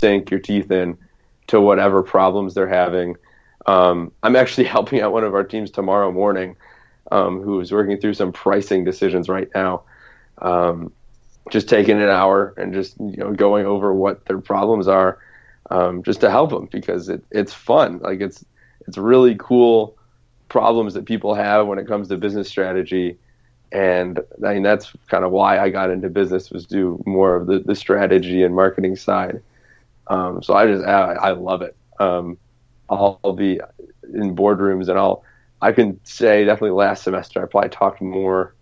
sink your teeth in to whatever problems they're having. I'm actually helping out one of our teams tomorrow morning, who is working through some pricing decisions right now. Just taking an hour and just going over what their problems are, just to help them, because it's fun. Like it's really cool problems that people have when it comes to business strategy. And I mean, that's kind of why I got into business, was do more of the strategy and marketing side. So I love it. I'll be in boardrooms, and I can say definitely last semester I probably talked more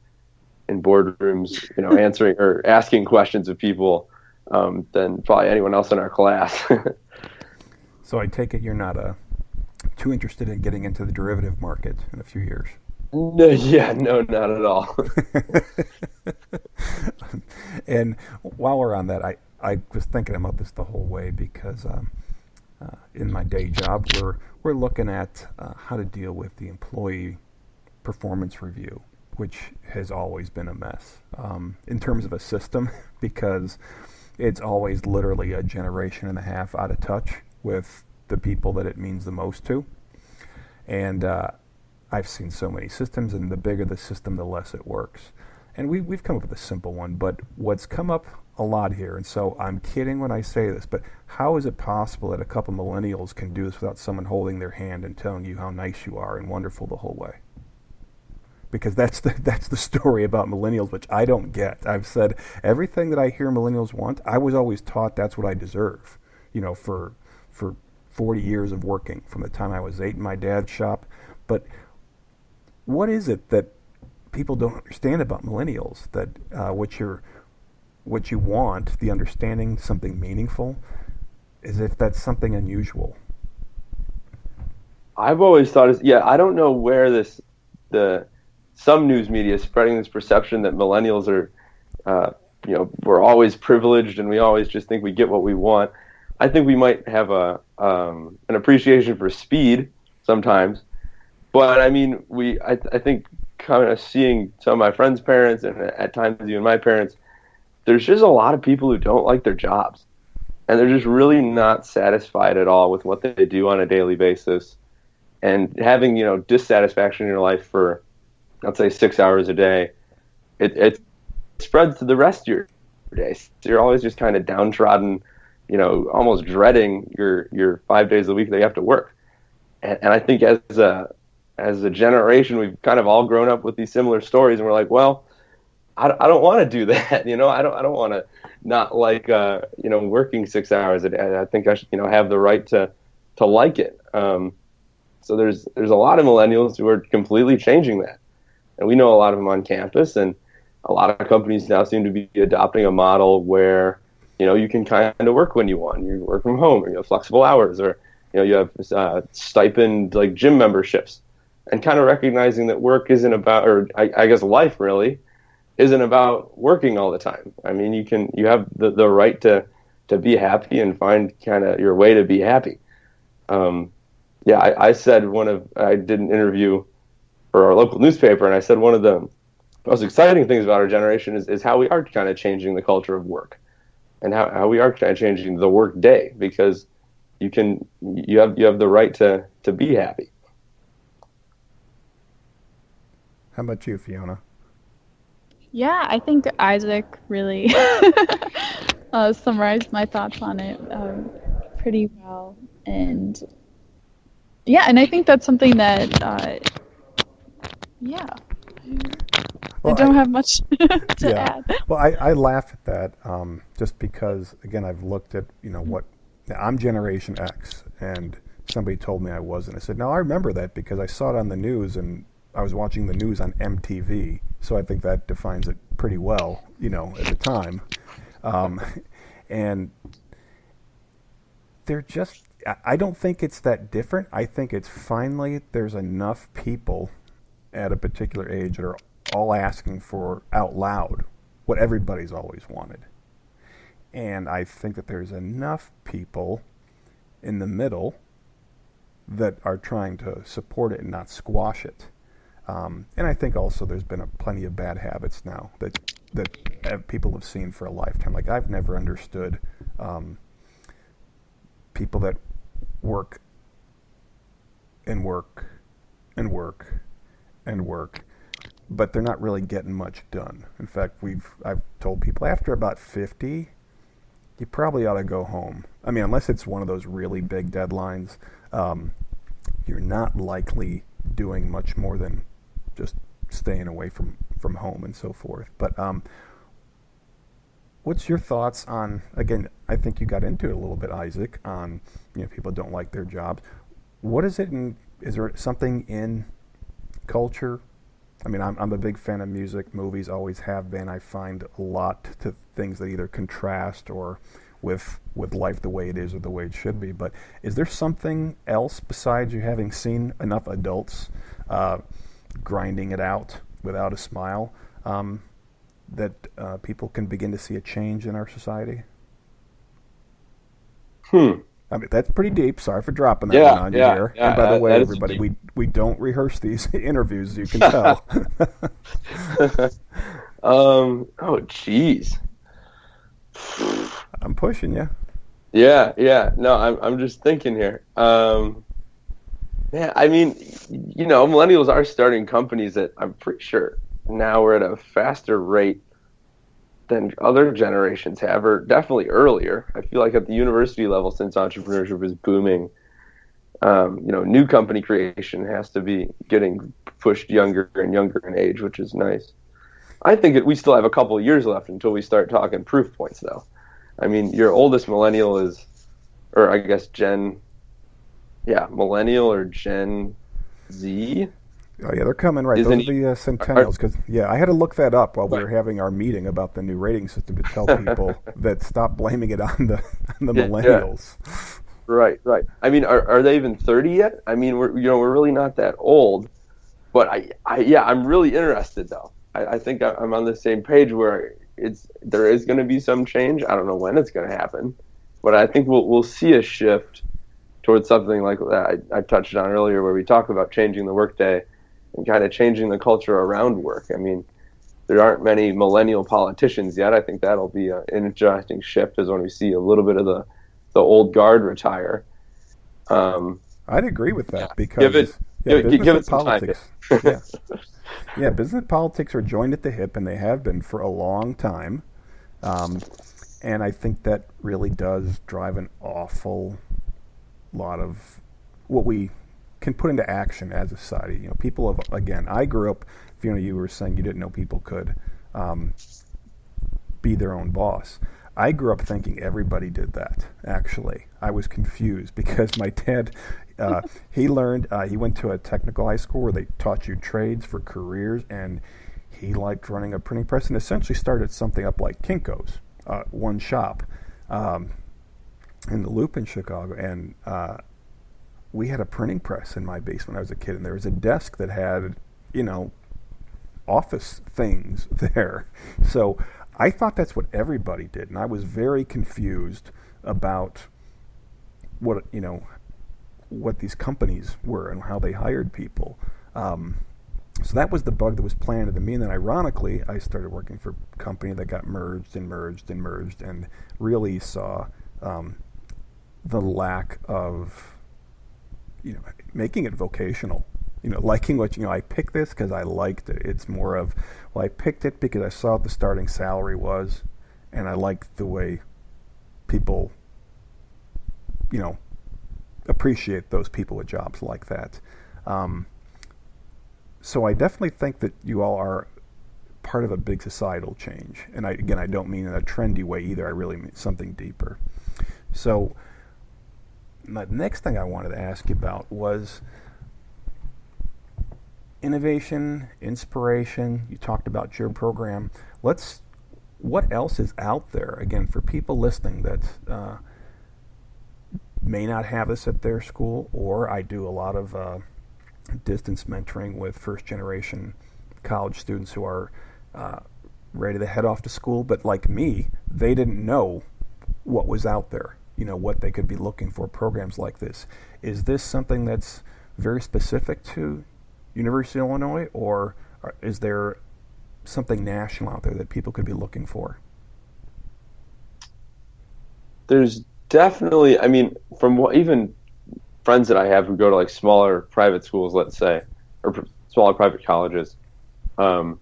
in boardrooms, answering or asking questions of people, than probably anyone else in our class. So I take it you're not too interested in getting into the derivative market in a few years. No, yeah, no, not at all. And while we're on that, I was thinking about this the whole way, because in my day job, we're looking at how to deal with the employee performance review, which has always been a mess in terms of a system, because it's always literally a generation and a half out of touch with the people that it means the most to. And I've seen so many systems, and the bigger the system, the less it works. And we've come up with a simple one, but what's come up a lot here, and so I'm kidding when I say this, but how is it possible that a couple millennials can do this without someone holding their hand and telling you how nice you are and wonderful the whole way? Because that's the story about millennials, which I don't get. I've said everything that I hear millennials want, I was always taught that's what I deserve, for 40 years of working, from the time I was 8 in my dad's shop. But what is it that people don't understand about millennials, that what you want, the understanding something meaningful, is if that's something unusual? I've always thought, I don't know where some news media is spreading this perception that millennials are, we're always privileged and we always just think we get what we want. I think we might have an appreciation for speed sometimes, but I mean, I think kind of seeing some of my friends' parents, and at times even my parents, there's just a lot of people who don't like their jobs, and they're just really not satisfied at all with what they do on a daily basis, and having dissatisfaction in your life for, let's say, 6 hours a day, it spreads to the rest of your day. So you're always just kind of downtrodden, almost dreading your 5 days a week that you have to work. And I think as a generation, we've kind of all grown up with these similar stories, and we're like, well, I don't want to do that. I don't want to not like, working 6 hours a day. I think I should, have the right to like it. So there's a lot of millennials who are completely changing that. And we know a lot of them on campus, and a lot of companies now seem to be adopting a model where, you can kind of work when you want. You work from home, or you have flexible hours, or, you have stipend like gym memberships, and kind of recognizing that work isn't about, or I guess life really isn't about working all the time. I mean, you have the right to be happy and find kind of your way to be happy. I said I did an interview for our local newspaper, and I said one of the most exciting things about our generation is how we are kind of changing the culture of work, and how we are kind of changing the work day, because you have the right to be happy. How about you, Fiona? Yeah, I think Isaac really summarized my thoughts on it pretty well. And and I think that's something that, well, I don't have much to add. Well, I laugh at that just because, again, I've looked at, I'm Generation X, and somebody told me I wasn't. I said, no, I remember that because I saw it on the news, and I was watching the news on MTV, so I think that defines it pretty well, at the time. And they're just, I don't think it's that different. I think it's finally there's enough people at a particular age that are all asking for out loud what everybody's always wanted. And I think that there's enough people in the middle that are trying to support it and not squash it. And I think also there's been plenty of bad habits now that people have seen for a lifetime. Like, I've never understood people that work and work and work and work, but they're not really getting much done. In fact, I've told people after about 50, you probably ought to go home. I mean, unless it's one of those really big deadlines, you're not likely doing much more than just staying away from home and so forth. But what's your thoughts on, again, I think you got into it a little bit, Isaac, on, people don't like their jobs. What is it is there something in culture? I mean, I'm a big fan of music, movies, always have been. I find a lot to things that either contrast or with life the way it is or the way it should be. But is there something else besides you having seen enough adults grinding it out without a smile that people can begin to see a change in our society? I mean, that's pretty deep. Sorry for dropping that one on you here. Yeah, and by the way, everybody, we don't rehearse these interviews, you can tell. Oh, jeez. I'm pushing you. Yeah. No, I'm just thinking here. Man, I mean, millennials are starting companies that I'm pretty sure now we're at a faster rate than other generations have, or definitely earlier. I feel like at the university level, since entrepreneurship is booming, new company creation has to be getting pushed younger and younger in age, which is nice. I think we still have a couple of years left until we start talking proof points, though. I mean, your oldest millennial is, or I guess millennial or Gen Z. Oh, yeah, they're coming, right. Those are the centennials. Because, I had to look that up while we were having our meeting about the new rating system to tell people that stop blaming it on the millennials. Yeah. Right. I mean, are they even 30 yet? I mean, we're really not that old. But I'm really interested, though. I think I'm on the same page where there is going to be some change. I don't know when it's going to happen, but I think we'll see a shift towards something like that I touched on earlier, where we talk about changing the workday and kind of changing the culture around work. I mean, there aren't many millennial politicians yet. I think that'll be an interesting shift, is when we see a little bit of the old guard retire. I'd agree with that, because give it some politics. Business politics are joined at the hip, and they have been for a long time. And I think that really does drive an awful lot of what we can put into action as a society. People have, again, I grew up, you were saying you didn't know people could be their own boss. I grew up thinking everybody did that, actually. I was confused because my dad, he went to a technical high school where they taught you trades for careers, and he liked running a printing press and essentially started something up like Kinko's, one shop in the Loop in Chicago. And we had a printing press in my basement when I was a kid, and there was a desk that had, office things there. So I thought that's what everybody did, and I was very confused about what these companies were and how they hired people. So that was the bug that was planted in me, and then ironically, I started working for a company that got merged, and really saw the lack of making it vocational. Liking what, I picked this because I liked it. It's more of, I picked it because I saw what the starting salary was, and I liked the way people, appreciate those people with jobs like that. So I definitely think that you all are part of a big societal change. And I don't mean in a trendy way either. I really mean something deeper. So the next thing I wanted to ask you about was innovation, inspiration. You talked about your program. What else is out there, again, for people listening that may not have this at their school? Or I do a lot of distance mentoring with first-generation college students who are ready to head off to school, but like me, they didn't know what was out there, what they could be looking for, programs like this. Is this something that's very specific to University of Illinois, or is there something national out there that people could be looking for? There's Definitely. I mean, from what even friends that I have who go to like smaller private schools, let's say, or smaller private colleges, um,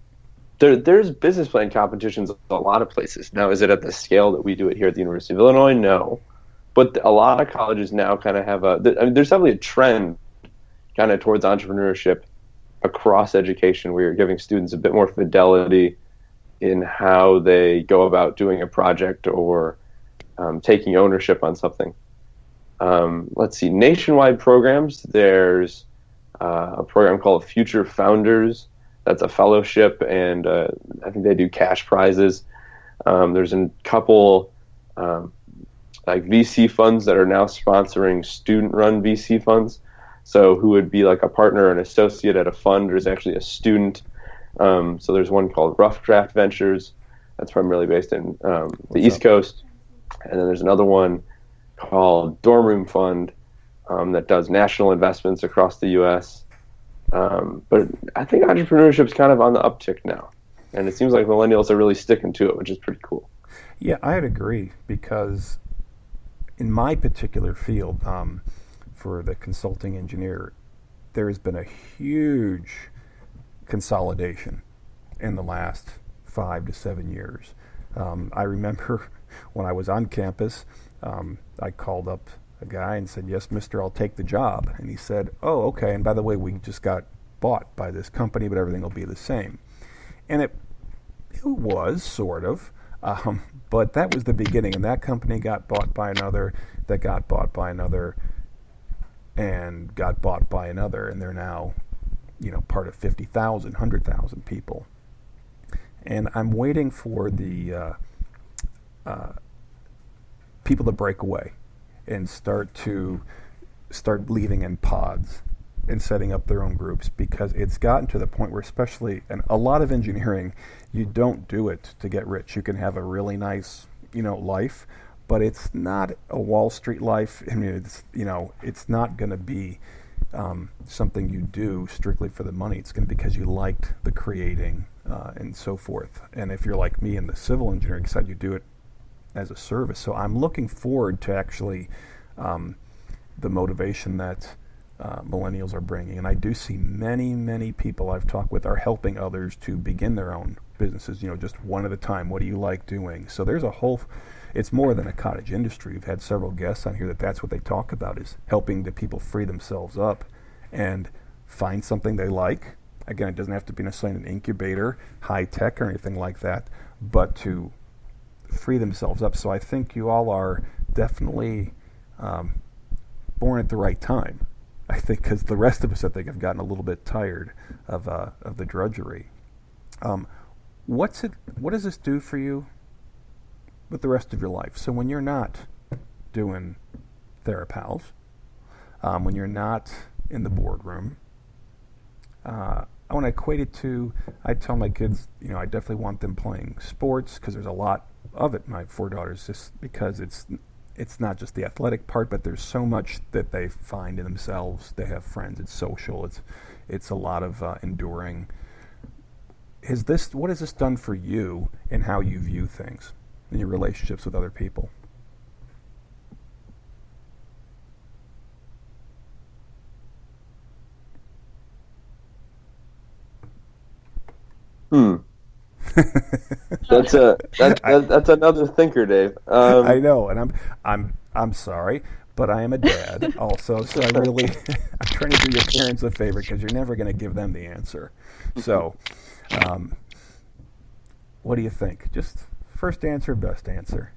there's business plan competitions a lot of places. Now, is it at the scale that we do it here at the University of Illinois? No. But a lot of colleges now kind of have I mean, there's definitely a trend kind of towards entrepreneurship across education where you're giving students a bit more fidelity in how they go about doing a project or taking ownership on something. Let's see, nationwide programs. There's a program called Future Founders. That's a fellowship, and I think they do cash prizes. There's a couple like VC funds that are now sponsoring student-run VC funds. So who would be like a partner or an associate at a fund, or is actually a student. So there's one called Rough Draft Ventures. That's primarily based in the East Coast. And then there's another one called Dorm Room Fund that does national investments across the U.S. But I think entrepreneurship is kind of on the uptick now. And it seems like millennials are really sticking to it, which is pretty cool. Yeah, I'd agree, because in my particular field, for the consulting engineer, there has been a huge consolidation in the last 5 to 7 years. I remember when I was on campus, I called up a guy and said, "Yes, mister, I'll take the job." And he said, "Oh, okay, and by the way, we just got bought by this company, but everything will be the same." And it was, sort of, but that was the beginning, and that company got bought by another, that got bought by another, and got bought by another, and they're now, part of 50,000, 100,000 people. And I'm waiting for the people to break away and start leaving in pods and setting up their own groups, because it's gotten to the point where, especially in a lot of engineering, you don't do it to get rich. You can have a really nice, life, but it's not a Wall Street life. I mean, it's not going to be something you do strictly for the money. It's going to be because you liked the creating and so forth. And if you're like me in the civil engineering side, you do it as a service. So I'm looking forward to actually the motivation that millennials are bringing. And I do see many, many people I've talked with are helping others to begin their own businesses, just one at a time. What do you like doing? So there's it's more than a cottage industry. We've had several guests on here that's what they talk about, is helping the people free themselves up and find something they like. Again, it doesn't have to be necessarily an incubator, high tech or anything like that, but to free themselves up. So I think you all are definitely born at the right time. I think because the rest of us, I think, have gotten a little bit tired of the drudgery. What does this do for you with the rest of your life? So when you're not doing TheraPals, when you're not in the boardroom, I want to equate it to, I tell my kids, I definitely want them playing sports, because there's a lot of it. My 4 daughters, just because it's not just the athletic part, but there's so much that they find in themselves. They have friends. It's social. It's a lot of enduring. What has this done for you and how you view things in your relationships with other people? That's another thinker, Dave. I know, and I'm sorry, but I am a dad also, so I'm trying to do your parents a favor, because you're never going to give them the answer. So, what do you think? Just first answer, best answer.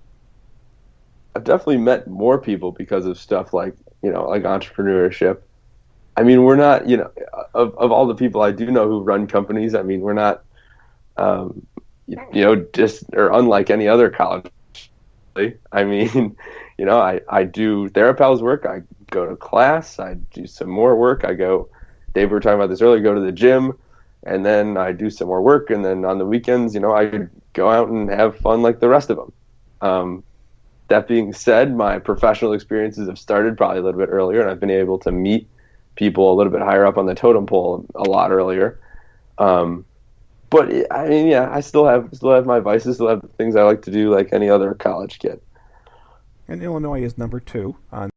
I've definitely met more people because of stuff like entrepreneurship. I mean, we're not, of all the people I do know who run companies, I mean, we're not, just or unlike any other college. I mean, I do TheraPals work. I go to class. I do some more work. Dave, we were talking about this earlier, go to the gym, and then I do some more work. And then on the weekends, I go out and have fun like the rest of them. That being said, my professional experiences have started probably a little bit earlier, and I've been able to meet people a little bit higher up on the totem pole a lot earlier. But I mean, yeah, I still have my vices, still have things I like to do like any other college kid. And Illinois is number 2 on